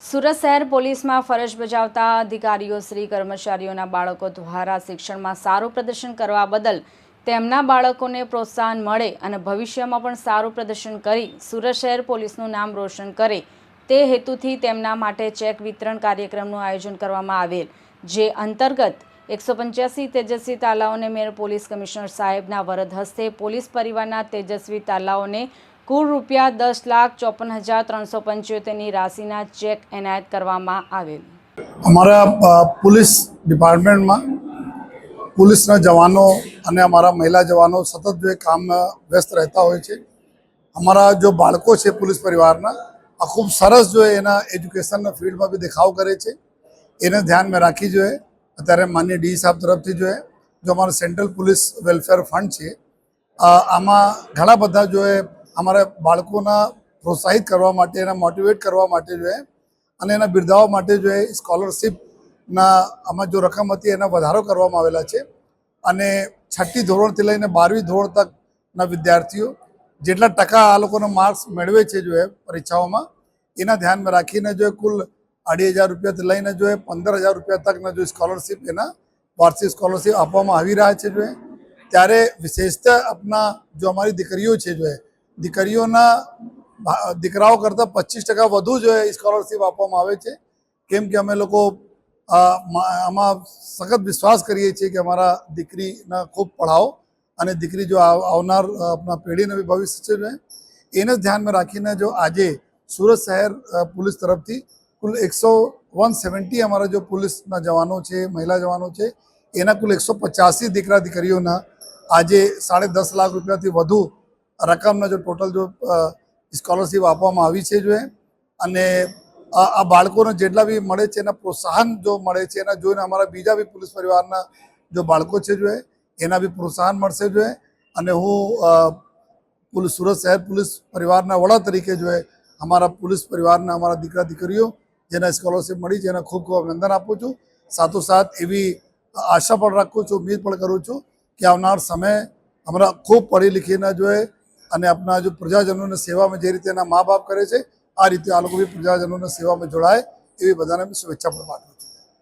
સુરત શહેર પોલીસમાં ફરજ બજાવતા અધિકારીઓ શ્રી કર્મચારીઓના બાળકો દ્વારા શિક્ષણમાં સારું પ્રદર્શન કરવા બદલ તેમના બાળકોને પ્રોત્સાહન મળે અને ભવિષ્યમાં પણ સારું પ્રદર્શન કરી સુરત શહેર પોલીસનું નામ રોશન કરે તે હેતુથી તેમના માટે ચેક વિતરણ કાર્યક્રમનું આયોજન કરવામાં આવેલ, જે અંતર્ગત 185 તેજસ્વી તાલાઓને મેયર પોલીસ કમિશનર સાહેબના વરદ હસ્તે પોલીસ પરિવારના તેજસ્વી તાલાઓને કુલ રૂપિયા 10,54,375ની રાશિના ચેક એનાયત કરવામાં આવેલ। हमारा पुलिस डिपार्टमेंट में पुलिस जवानों અને અમારા મહિલા જવાનો સતત જો કામમાં વ્યસ્ત રહેતા હોય છે। અમારા જો બાળકો છે પોલીસ પરિવારના આ ખૂબ સરસ જો એના એજ્યુકેશનના ફિલ્ડમાં બી દેખાવ કરે છે, એને ધ્યાનમાં રાખી જોઈએ અત્યારે માનનીય ડી સાહેબ તરફથી જો અમારો સેન્ટ્રલ પોલીસ વેલફેર ફંડ છે આમાં ઘણા બધા જો हमारे बाळकोना प्रोत्साहित करवा माटे एना मोटिवेट करवा माटे जो है अने एना बिरदाववा माटे जो है स्कॉलरशिप ना आमां जो रकम हती एना वधारो करवामां आवेला छे अने छठी धोरणथी लईने 12वी धोरण तकना विद्यार्थीओ जेटला टका आ लोकोना मार्क्स मेळवे छे जो है परीक्षाओमां एना ध्यानमां राखीने जो कुल 2,500 रुपयाथी लईने जो 15,000 रुपया तकना जो स्कॉलरशिप एना वार्षिक स्कॉलरशिप आपवामां आवी रह्या छे। जो त्यारे विशेषता अपना जो अमारी दीकरीओ छे जो दीकरीओना दीकराओ करता 25% વધુ जो है स्कॉलरशिप आपवामां आवे छे, केम के अमे लोको आमां सखत विश्वास करीए छीए कि अमारा दीकरीना खूब पढ़ाओ अने दीकरी जो आवनार अपना पेढ़ीने भी भविष्य छे जो एने ध्यान में राखीने जो आजे सूरत शहर पुलिस तरफथी कुल 170 अमारा जो पुलिसना जवानों छे महिला जवानों छे एना कुल 185 दीकरा दीकरीओना आजे 10.5 लाख रुपयाथी वधु रकमना जो टोटल जो स्कॉलरशिप आपवामां आवी छे जो अने आ बाळकोने जेटला बी मळे छे एना प्रोत्साहन जो मळे छे एना जोईने अमारा बीजा बी पुलिस परिवारना जो बाळको छे जो एना बी प्रोत्साहन मळशे जो अने हूँ पुलिस सूरत शहर पुलिस परिवारना वड़ा तरीके जो अमारा पुलिस परिवारना अमारा दीकरा दीकरीओ जेना स्कॉलरशिप मळी छे एना खूब खूब अभिनंदन आपूं छुं। साथोसाथ एवी आशा पण राखुं छुं, उम्मीद पण करूं छुं कि आवनार समय अमरा खूब पढ़ी लिखीने जो અને આપણા જો પ્રજાજનોને સેવામાં જે રીતે એના મા બાપ કરે છે આ રીતે આ લોકો બી પ્રજાજનોને સેવામાં જોડાય એવી બધાને શુભેચ્છા પણ પાઠવું।